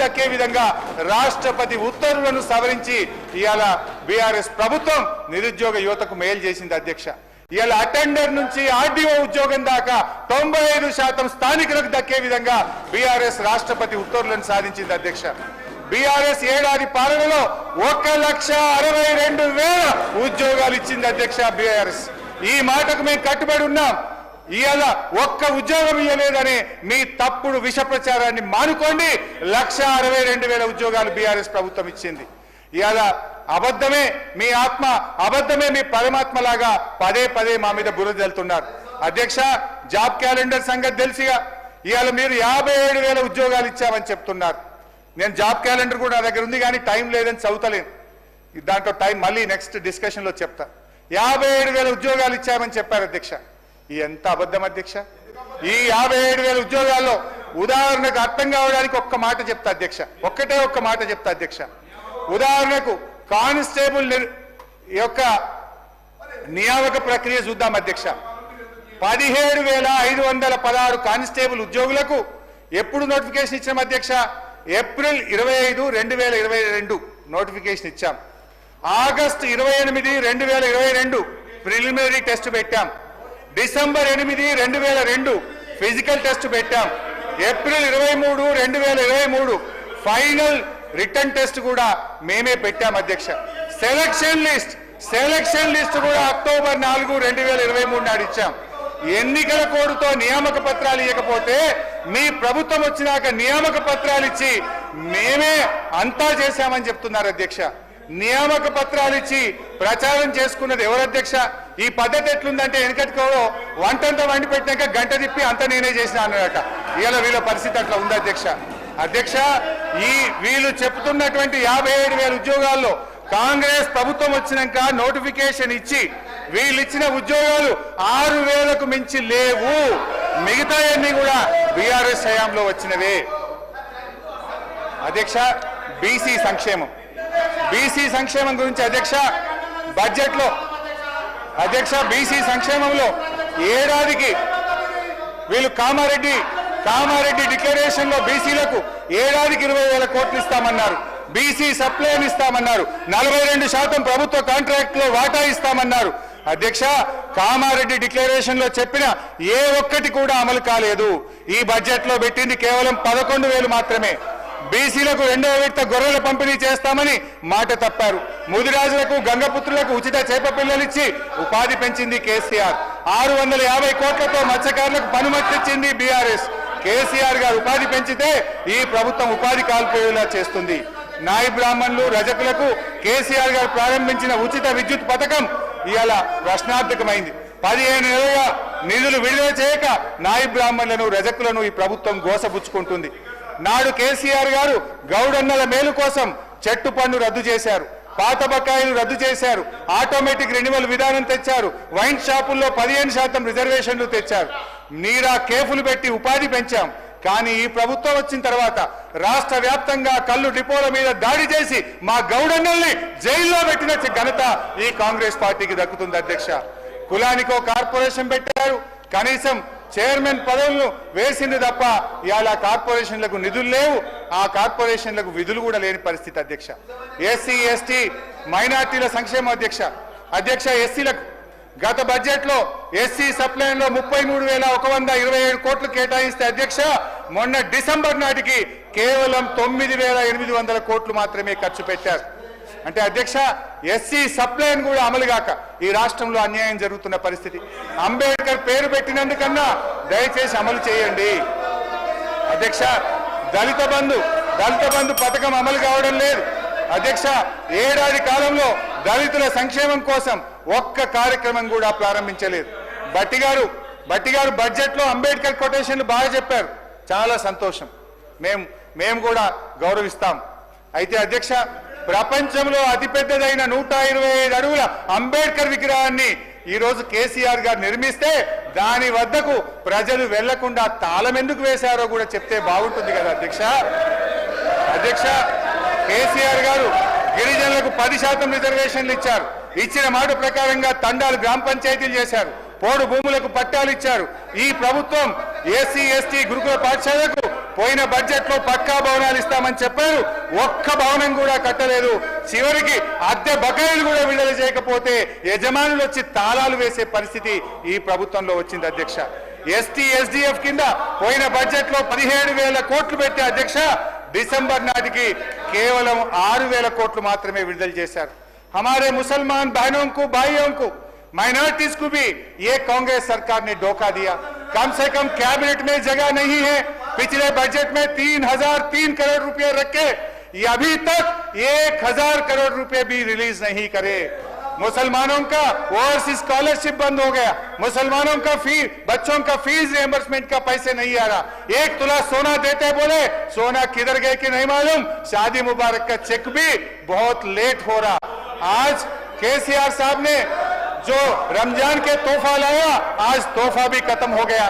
దక్కే విధంగా రాష్ట్రపతి ఉత్తర్వులను సవరించి ఇవాళ బీఆర్ఎస్ ప్రభుత్వం నిరుద్యోగ యువతకు మేలు చేసింది అధ్యక్ష. ఇవాళ అటెండర్ నుంచి ఆర్డీఓ ఉద్యోగం దాకా 95% స్థానికులకు దక్కే విధంగా బీఆర్ఎస్ రాష్ట్రపతి ఉత్తర్వులను సాధించింది అధ్యక్ష. బీఆర్ఎస్ ఏడాది పాలనలో 1,62,000 ఉద్యోగాలు ఇచ్చింది అధ్యక్ష బీఆర్ఎస్. ఈ మాటకు మేము కట్టుబడి ఉన్నాం. ఇవాళ ఒక్క ఉద్యోగం ఇవ్వలేదనే మీ తప్పుడు విష ప్రచారాన్ని మానుకోండి. 1,62,000 ఉద్యోగాలు బీఆర్ఎస్ ప్రభుత్వం ఇచ్చింది. ఇవాళ అబద్ధమే మీ ఆత్మ, అబద్ధమే మీ పరమాత్మలాగా పదే పదే మా మీద బురద జల్లుతున్నారు అధ్యక్ష. జాబ్ క్యాలెండర్ సంగతి తెలిసిగా ఇవాళ మీరు 57,000 ఉద్యోగాలు ఇచ్చామని చెప్తున్నారు. నేను జాబ్ క్యాలెండర్ కూడా నా దగ్గర ఉంది కానీ టైం లేదని చదువుతలేను. దాంట్లో టైం మళ్ళీ నెక్స్ట్ డిస్కషన్లో చెప్తా. 57,000 ఉద్యోగాలు ఇచ్చామని చెప్పారు అధ్యక్ష. ఎంత అబద్ధం అధ్యక్ష. ఈ 57,000 ఉద్యోగాల్లో ఉదాహరణకు అర్థం కావడానికి ఒక్క మాట చెప్తా అధ్యక్ష, ఒక్కటే ఒక్క మాట చెప్తా అధ్యక్ష. ఉదాహరణకు కానిస్టేబుల్ యొక్క నియామక ప్రక్రియ చూద్దాం అధ్యక్ష. 17,516 కానిస్టేబుల్ ఉద్యోగులకు ఎప్పుడు నోటిఫికేషన్ ఇచ్చాం అధ్యక్ష? ఏప్రిల్ 25, 2022 నోటిఫికేషన్ ఇచ్చాం. ఆగస్టు 28, 2022 ప్రిలిమినరీ టెస్ట్ పెట్టాం. డిసెంబర్ 8, 2022 ఫిజికల్ టెస్ట్ పెట్టాం. ఏప్రిల్ 23, 2023 ఫైనల్ రిటర్న్ టెస్ట్ కూడా మేమే పెట్టాం అధ్యక్ష. సెలక్షన్ లిస్ట్ కూడా అక్టోబర్ 4, 2023 నాడు ఇచ్చాం. ఎన్నికల కోడ్తో నియామక పత్రాలు ఇవ్వకపోతే మీ ప్రభుత్వం వచ్చినాక నియామక పత్రాలు ఇచ్చి మేమే అంతా చేశామని చెప్తున్నారు అధ్యక్ష. నియామక పత్రాలు ఇచ్చి ప్రచారం చేసుకున్నది ఎవరు అధ్యక్ష? ఈ పద్ధతి ఎట్లుందంటే వెనకటికో వంటంతా వండి పెట్టినాక గంట తిప్పి అంతా నేనే చేసిన అన్నదట. ఇలా వీళ్ళ పరిస్థితి అట్లా ఉంది అధ్యక్ష. అధ్యక్ష, ఈ వీళ్ళు చెప్తున్నటువంటి 57,000 ఉద్యోగాల్లో కాంగ్రెస్ ప్రభుత్వం వచ్చినాక నోటిఫికేషన్ ఇచ్చి వీళ్ళు ఇచ్చిన ఉద్యోగాలు 6,000కు మించి లేవు. మిగతా అన్ని కూడా బీఆర్ఎస్ హయాంలో వచ్చినవే అధ్యక్ష. బీసీ సంక్షేమం గురించి అధ్యక్ష బడ్జెట్లో అధ్యక్ష బీసీ సంక్షేమంలో ఏడాదికి వీళ్ళు కామారెడ్డి డిక్లరేషన్ లో బీసీలకు ఏడాదికి 20,000 కోట్లు ఇస్తామన్నారు. బీసీ సప్లైన్ ఇస్తామన్నారు. 42% ప్రభుత్వ కాంట్రాక్ట్ లో వాటా ఇస్తామన్నారు అధ్యక్ష. కామారెడ్డి డిక్లరేషన్ లో చెప్పిన ఏ ఒక్కటి కూడా అమలు కాలేదు. ఈ బడ్జెట్ లో పెట్టింది కేవలం 11,000 మాత్రమే. బీసీలకు 2వ విడత గొర్రెల పంపిణీ చేస్తామని మాట తప్పారు. ముదిరాజులకు గంగపుత్రులకు ఉచిత చేప పిల్లలిచ్చి ఉపాధి పెంచింది కేసీఆర్. 650 కోట్లతో మత్స్యకారులకు పనుమతిచ్చింది బీఆర్ఎస్. కేసీఆర్ గారు ఉపాధి పెంచితే ఈ ప్రభుత్వం ఉపాధి కాల్పోయేలా చేస్తుంది. నాయి బ్రాహ్మణులు రజకులకు కేసీఆర్ గారు ప్రారంభించిన ఉచిత విద్యుత్ పథకం ఇవాళ ప్రశ్నార్థకమైంది. 15 నెలలుగా నిధులు విడుదల చేయక నాయి బ్రాహ్మణులను రజకులను ఈ ప్రభుత్వం గోసబుచ్చుకుంటుంది. నాడు కేసీఆర్ గారు గౌడన్నల మేలు కోసం చెట్టు పన్ను రద్దు చేశారు. పాత బకాయిలు రద్దు చేశారు. ఆటోమేటిక్ రెన్యువల్ విధానం తెచ్చారు. వైన్ షాపుల్లో 15% రిజర్వేషన్లు తెచ్చారు. నీరా కేఫ్లు పెట్టి ఉపాధి పెంచాం. కానీ ఈ ప్రభుత్వం వచ్చిన తర్వాత రాష్ట్ర వ్యాప్తంగా కళ్ళు డిపోల మీద దాడి చేసి మా గౌడన్నల్ని జైల్లో పెట్టిన ఘనత ఈ కాంగ్రెస్ పార్టీకి దక్కుతుంది అధ్యక్ష. కులానికో కార్పొరేషన్ పెట్టారు. కనీసం చైర్మన్ పదవులను వేసింది తప్ప ఇవాళ కార్పొరేషన్లకు నిధులు లేవు. ఆ కార్పొరేషన్లకు విధులు కూడా లేని పరిస్థితి అధ్యక్ష. ఎస్సీ ఎస్టీ మైనార్టీల సంక్షేమ అధ్యక్ష ఎస్సీలకు గత బడ్జెట్ లో ఎస్సీ సప్లైన్ లో 33,127 కోట్లు కేటాయిస్తే అధ్యక్ష మొన్న డిసెంబర్ నాటికి కేవలం 9,800 కోట్లు మాత్రమే ఖర్చు పెట్టారు. అంటే అధ్యక్ష ఎస్సీ సప్లైన్ కూడా అమలు కాక ఈ రాష్ట్రంలో అన్యాయం జరుగుతున్న పరిస్థితి. అంబేద్కర్ పేరు పెట్టినందుకన్నా దయచేసి అమలు చేయండి అధ్యక్ష. దళిత బంధు పథకం అమలు కావడం లేదు అధ్యక్ష. ఏడాది కాలంలో దళితుల సంక్షేమం కోసం ఒక్క కార్యక్రమం కూడా ప్రారంభించలేదు. బట్టి గారు బడ్జెట్ లో అంబేద్కర్ కొటేషన్లు బాగా చెప్పారు. చాలా సంతోషం, మేము కూడా గౌరవిస్తాం. అయితే అధ్యక్ష ప్రపంచంలో అతిపెద్దదైన 125 అడుగుల అంబేద్కర్ విగ్రహాన్ని ఈ రోజు కేసీఆర్ గారు నిర్మిస్తే దాని వద్దకు ప్రజలు వెళ్లకుండా తాళం ఎందుకు వేశారో కూడా చెప్తే బాగుంటుంది కదా అధ్యక్ష. కేసీఆర్ గారు గిరిజనులకు 10% రిజర్వేషన్లు ఇచ్చారు. ఇచ్చిన మాట ప్రకారంగా తండాలు గ్రామ పంచాయతీలు చేశారు. పోడు భూములకు పట్టాలు ఇచ్చారు. ఈ ప్రభుత్వం ఎస్సీ ఎస్టీ గురుకుల పాఠశాలకు పోయిన బడ్జెట్ లో పక్కా భవనాలు ఇస్తామని చెప్పారు, ఒక్క భవనం కూడా కట్టలేదు. చివరికి అద్దె బకాయిలు కూడా విడుదల చేయకపోతే యజమానులు వచ్చి తాళాలు వేసే పరిస్థితి ఈ ప్రభుత్వంలో వచ్చింది అధ్యక్ష. ఎస్టీ ఎస్డిఎఫ్ కింద పోయిన బడ్జెట్ లో 17,000 కోట్లు పెట్టే అధ్యక్ష, డిసెంబర్ నాటికి కేవలం 6,000 కోట్లు మాత్రమే విడుదల చేశారు. हमारे मुसलमान बहनों को भाइयों को माइनॉरिटीज को भी ये कांग्रेस सरकार ने धोखा दिया। कम से कम कैबिनेट में जगह नहीं है। पिछले बजट में 3,003 करोड़ रुपए रखे, ये अभी तक 1,000 करोड़ रुपए भी रिलीज नहीं करे। मुसलमानों का ओवरसीज स्कॉलरशिप बंद हो गया, मुसलमानों का बच्चों का फीस रिएंबर्समेंट का पैसे नहीं आ रहा। 1 तोला सोना देते बोले, सोना किधर गए कि नहीं मालूम। शादी मुबारक का चेक भी बहुत लेट हो रहा। आज केसीआर साहब ने जो रमजान के तोहफा लाया, आज तोहफा भी खत्म हो गया।